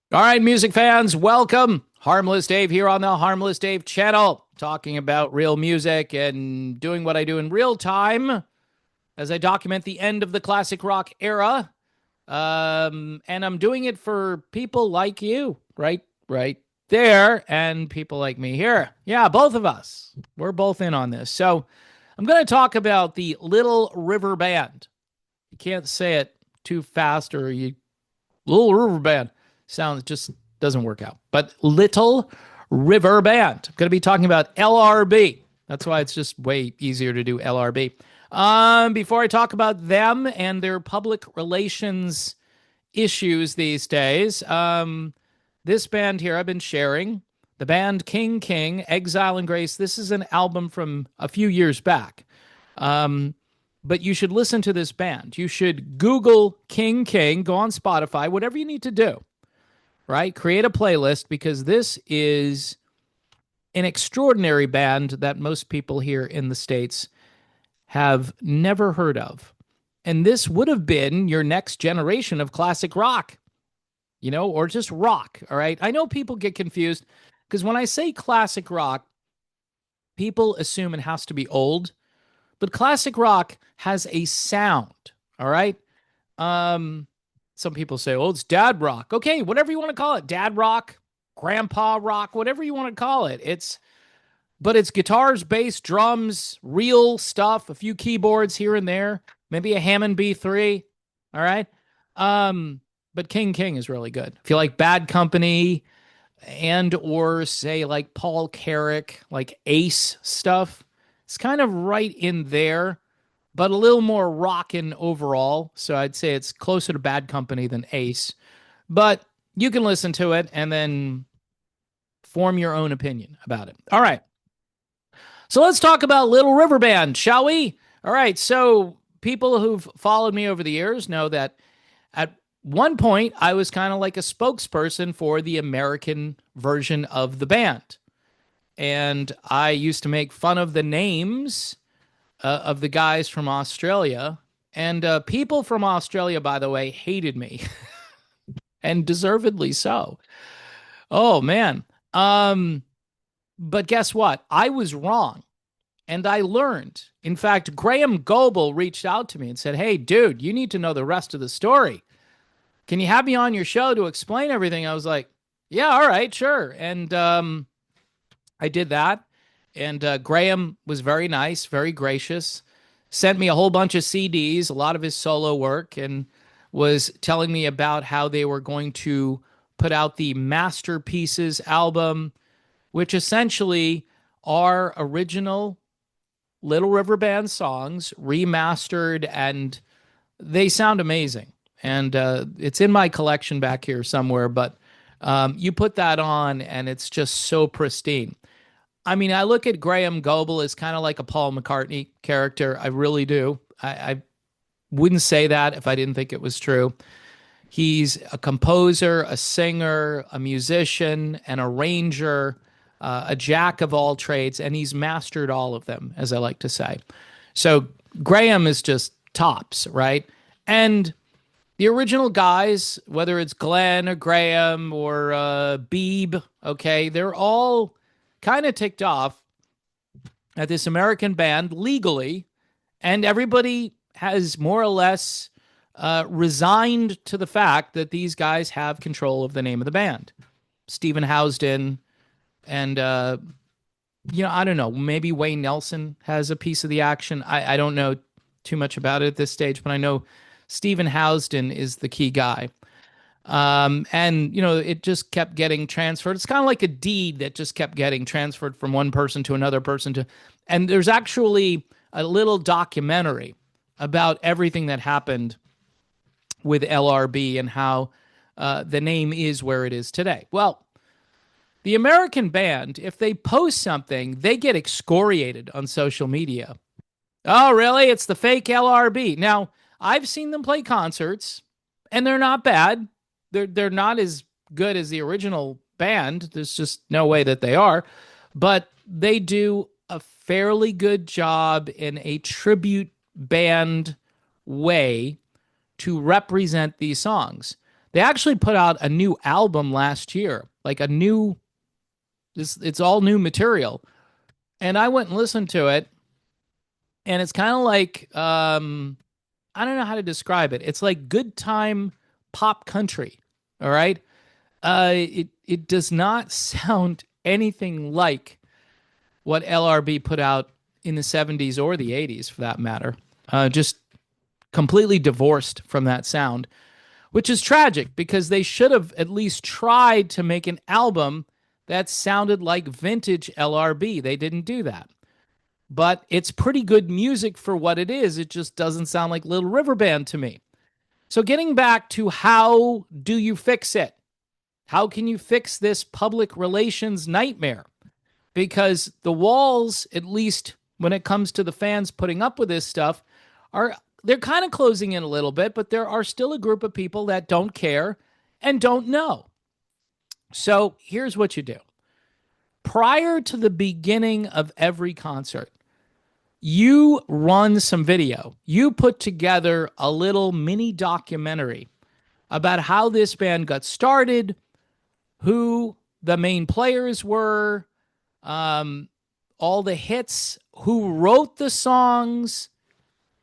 All right, music fans, welcome. Harmless Dave here on the Harmless Dave channel, talking about real music and doing what I do in real time as I document the end of the classic rock era. And I'm doing it for people like you, right there, and people like me here. Yeah, both of us. We're both in on this. So I'm going to talk about the Little River Band. You can't say it too fast or you Little River Band sounds just doesn't work out. But Little River Band. I'm going to be talking about LRB. That's why it's just way easier to do LRB. Before I talk about them and their public relations issues these days, this band here I've been sharing, the band King King, Exile and Grace. This is an album from a few years back. Um, but you should listen to this band. You should Google King King, go on Spotify, whatever you need to do, right? Create a playlist because this is an extraordinary band that most people here in the States have never heard of. And this would have been your next generation of classic rock, or just rock, all right? I know people get confused because when I say classic rock, people assume it has to be old, but classic rock has a sound, all right? Um, some people say, "Oh, it's dad rock." Okay, whatever you want to call it, dad rock, grandpa rock, whatever you want to call it. But it's guitars, bass, drums, real stuff, a few keyboards here and there, maybe a Hammond B3. All right. Um, but King King is really good. If you like Bad Company and or say like Paul Carrick, like Ace stuff, it's kind of right in there but a little more rockin' overall. So I'd say it's closer to Bad Company than Ace. But you can listen to it and then form your own opinion about it. All right. So let's talk about Little River Band, shall we? All right. So people who've followed me over the years know that at one point I was kind of like a spokesperson for the American version of the band. And I used to make fun of the names of the guys from Australia. And people from Australia, by the way, hated me, and deservedly so. Oh, man. Um, but guess what? I was wrong, and I learned. In fact, Graham Goebel reached out to me and said, "Hey, dude, you need to know the rest of the story. Can you have me on your show to explain everything?" I was like, "Yeah, all right, sure." And I did that. And Graham was very nice, very gracious, sent me a whole bunch of CDs, a lot of his solo work, and was telling me about how they were going to put out the Masterpieces album, which essentially are original Little River Band songs remastered, and they sound amazing. And it's in my collection back here somewhere, but you put that on, and it's just so pristine. I mean, I look at Graham Goebel as kind of like a Paul McCartney character. I really do. I wouldn't say that if I didn't think it was true. He's a composer, a singer, a musician, an arranger, a jack of all trades, and he's mastered all of them, as I like to say. So Graham is just tops, right? And the original guys, whether it's Glenn or Graham or Beebe, okay, they're all kind of ticked off at this American band legally, and everybody has more or less resigned to the fact that these guys have control of the name of the band. Stephen Housden and, I don't know, maybe Wayne Nelson has a piece of the action. I don't know too much about it at this stage, but I know Stephen Housden is the key guy. And it just kept getting transferred. It's kind of like a deed that just kept getting transferred from one person to another person and there's actually a little documentary about everything that happened with LRB and how the name is where it is today. Well, the American band, if they post something, they get excoriated on social media. Oh, really? It's the fake LRB. Now, I've seen them play concerts, and they're not bad. They're not as good as the original band. There's just no way that they are, but they do a fairly good job in a tribute band way to represent these songs. They actually put out a new album last year, like a new, it's all new material. And I went and listened to it, and it's kind of like, I don't know how to describe it. It's like good time pop country. All right. It does not sound anything like what LRB put out in the 70s or the 80s for that matter. Just completely divorced from that sound, which is tragic because they should have at least tried to make an album that sounded like vintage LRB. They didn't do that. But it's pretty good music for what it is. It just doesn't sound like Little River Band to me. So getting back to how do you fix it? How can you fix this public relations nightmare? Because the walls, at least when it comes to the fans putting up with this stuff, they're kind of closing in a little bit, but there are still a group of people that don't care and don't know. So here's what you do. Prior to the beginning of every concert, you run some video. You put together a little mini documentary about how this band got started, who the main players were, all the hits, who wrote the songs.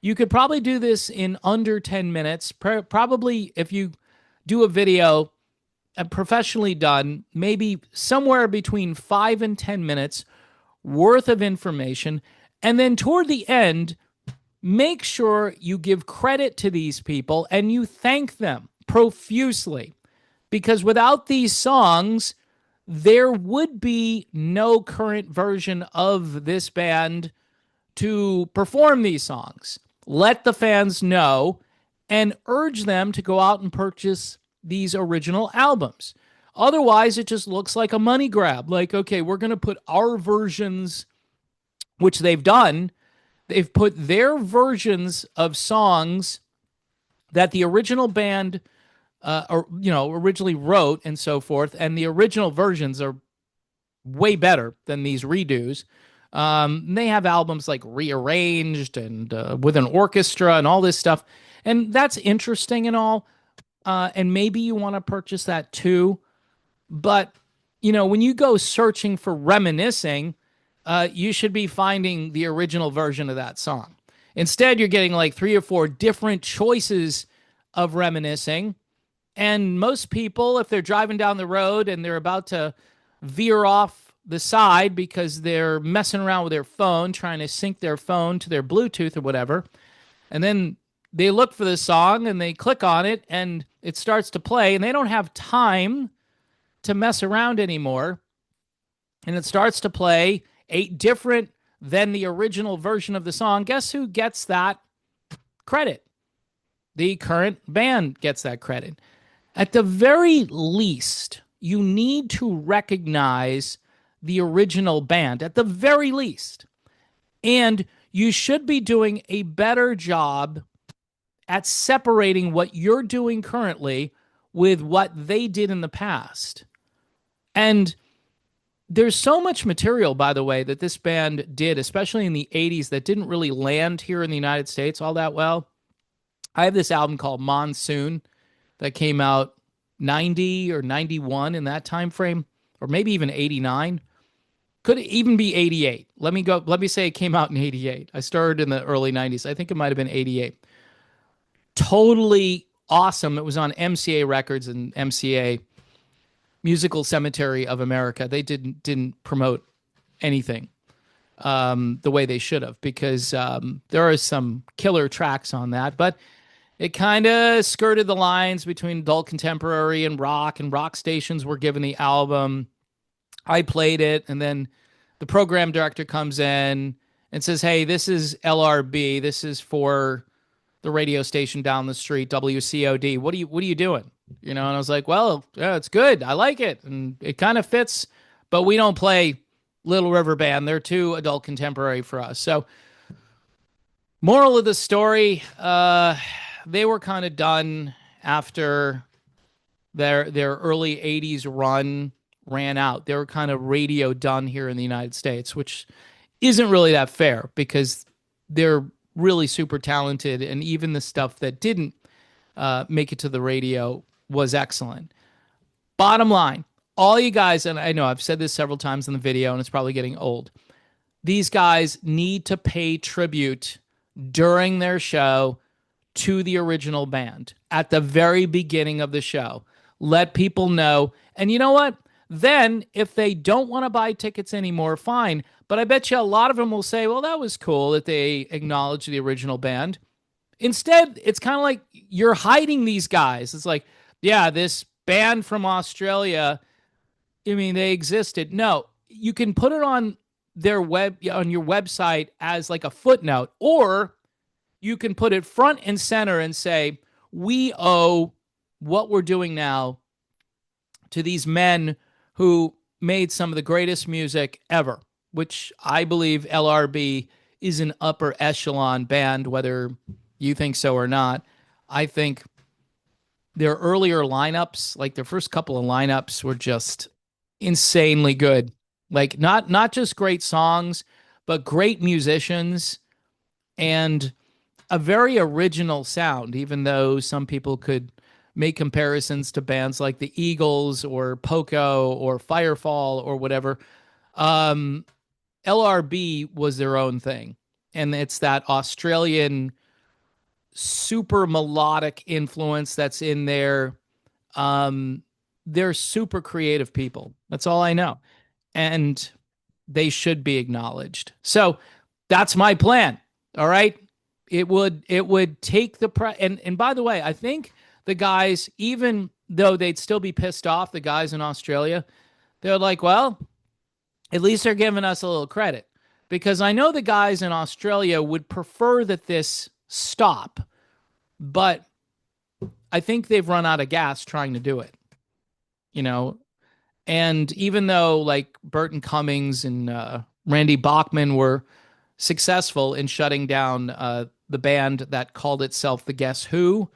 You could probably do this in under 10 minutes. Probably if you do a video professionally done, maybe somewhere between 5 and 10 minutes worth of information. And then toward the end, make sure you give credit to these people and you thank them profusely. Because without these songs, there would be no current version of this band to perform these songs. Let the fans know and urge them to go out and purchase these original albums. Otherwise, it just looks like a money grab. Like, okay, we're going to put our versions, which they've done. They've put their versions of songs that the original band originally wrote and so forth, and the original versions are way better than these redos. They have albums like rearranged and with an orchestra and all this stuff, and that's interesting and all. And maybe you want to purchase that too, but when you go searching for reminiscing, you should be finding the original version of that song. Instead, you're getting like 3 or 4 different choices of reminiscing. And most people, if they're driving down the road and they're about to veer off the side because they're messing around with their phone, trying to sync their phone to their Bluetooth or whatever, and then they look for the song and they click on it and it starts to play and they don't have time to mess around anymore. And it starts to play 8 different than the original version of the song. Guess who gets that credit? The current band gets that credit. At the very least, you need to recognize the original band, at the very least. And you should be doing a better job at separating what you're doing currently with what they did in the past. And there's so much material, by the way, that this band did, especially in the 80s, that didn't really land here in the United States all that well. I have this album called Monsoon that came out 90 or 91 in that time frame, or maybe even 89. Could even be 88. Let me say it came out in 88. I started in the early 90s. I think it might have been 88. Totally awesome. It was on MCA Records and MCA, Musical Cemetery of America. They didn't promote anything the way they should have, because there are some killer tracks on that, but it kind of skirted the lines between adult contemporary and rock stations were given the album. I played it, and then the program director comes in and says, hey, this is LRB. This is for the radio station down the street, WCOD. What are you doing? And I was like, well, yeah, it's good. I like it. And it kind of fits, but we don't play Little River Band. They're too adult contemporary for us. So moral of the story, they were kind of done after their early 80s run ran out. They were kind of radio done here in the United States, which isn't really that fair because they're really super talented. And even the stuff that didn't make it to the radio was excellent. Bottom line, all you guys, and I know I've said this several times in the video and it's probably getting old, these guys need to pay tribute during their show to the original band at the very beginning of the show. Let people know. And you know what? Then, if they don't want to buy tickets anymore, fine. But I bet you a lot of them will say, well, that was cool that they acknowledged the original band. Instead, it's kind of like you're hiding these guys. It's like, yeah, this band from Australia, I mean, they existed. No, you can put it on on your website as like a footnote, or you can put it front and center and say, we owe what we're doing now to these men who made some of the greatest music ever, which I believe LRB is an upper echelon band, whether you think so or not. I think their earlier lineups, like their first couple of lineups, were just insanely good. Like not just great songs, but great musicians and a very original sound, even though some people could make comparisons to bands like the Eagles or Poco or Firefall or whatever. Um, LRB was their own thing. And it's that Australian super melodic influence that's in there. They're super creative people. That's all I know. And they should be acknowledged. So that's my plan. All right. It would take and by the way, I think the guys, even though they'd still be pissed off, the guys in Australia, they're like, well, at least they're giving us a little credit, because I know the guys in Australia would prefer that this stop, but I think they've run out of gas trying to do it, you know. And even though like Burton Cummings and Randy Bachman were successful in shutting down the band that called itself the Guess Who,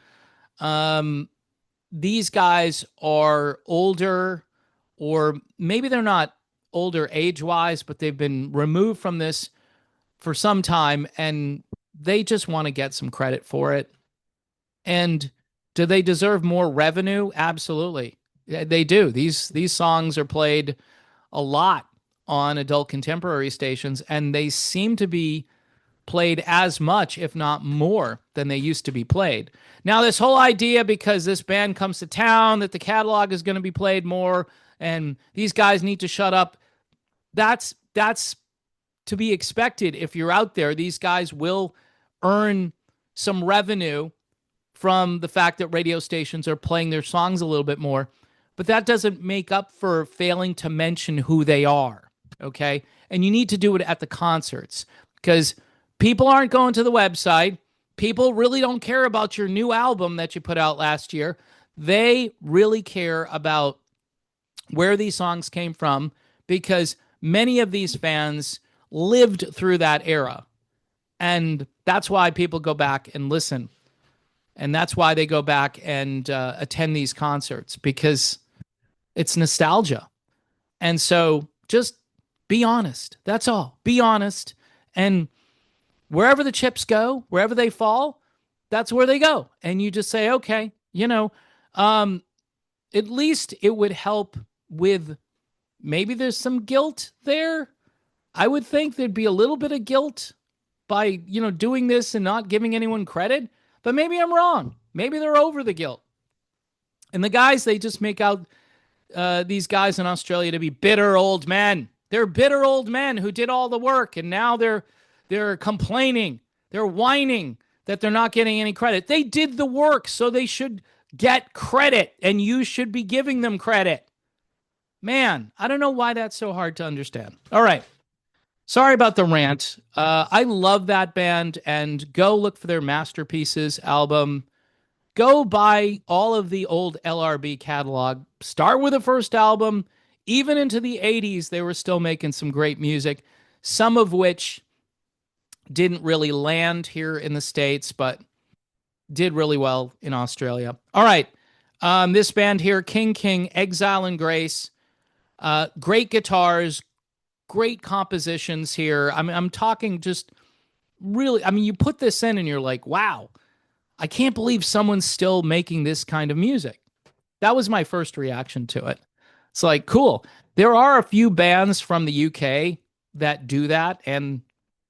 these guys are older, or maybe they're not older age-wise, but they've been removed from this for some time, and they just want to get some credit for it. And do they deserve more revenue? Absolutely. They do. These songs are played a lot on adult contemporary stations, and they seem to be played as much, if not more, than they used to be played. Now, this whole idea, because this band comes to town, that the catalog is going to be played more and these guys need to shut up, that's to be expected. If you're out there, these guys will earn some revenue from the fact that radio stations are playing their songs a little bit more. But that doesn't make up for failing to mention who they are, okay? And you need to do it at the concerts, because people aren't going to the website. People really don't care about your new album that you put out last year. They really care about where these songs came from, because many of these fans lived through that era. And that's why people go back and listen. And that's why they go back and attend these concerts, because it's nostalgia. And so just be honest. That's all. Be honest. And wherever the chips go, wherever they fall, that's where they go. And you just say, okay, at least it would help with, maybe there's some guilt there. I would think there'd be a little bit of guilt by, doing this and not giving anyone credit. But maybe I'm wrong. Maybe they're over the guilt. And the guys, they just make out these guys in Australia to be bitter old men. They're bitter old men who did all the work, and now they're complaining. They're whining that they're not getting any credit. They did the work, so they should get credit, and you should be giving them credit. Man, I don't know why that's so hard to understand. All right. Sorry about the rant. I love that band, and go look for their Masterpieces album. Go buy all of the old LRB catalog. Start with the first album. Even into the 80s, they were still making some great music, some of which didn't really land here in the States, but did really well in Australia. All right. This band here, King, Exile and Grace. Great guitars, great compositions here. I'm talking just really, you put this in and you're like, wow, I can't believe someone's still making this kind of music. That was my first reaction to it. It's like, cool. There are a few bands from the UK that do that, and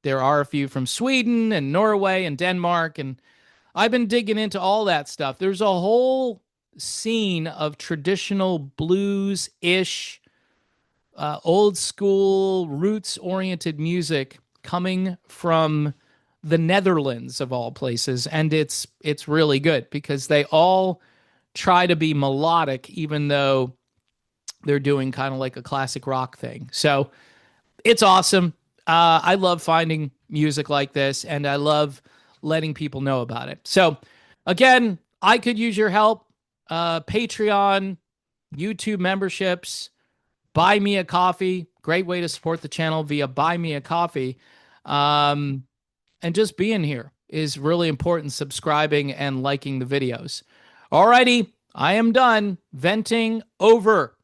there are a few from Sweden and Norway and Denmark, and I've been digging into all that stuff. There's a whole scene of traditional blues-ish, old school, roots-oriented music coming from the Netherlands of all places, and it's really good because they all try to be melodic, even though they're doing kind of like a classic rock thing. So it's awesome. I love finding music like this, and I love letting people know about it. So, again, I could use your help. Patreon, YouTube memberships, buy me a coffee. Great way to support the channel via buy me a coffee. Um, and just being here is really important. Subscribing and liking the videos. Alrighty, I am done venting over.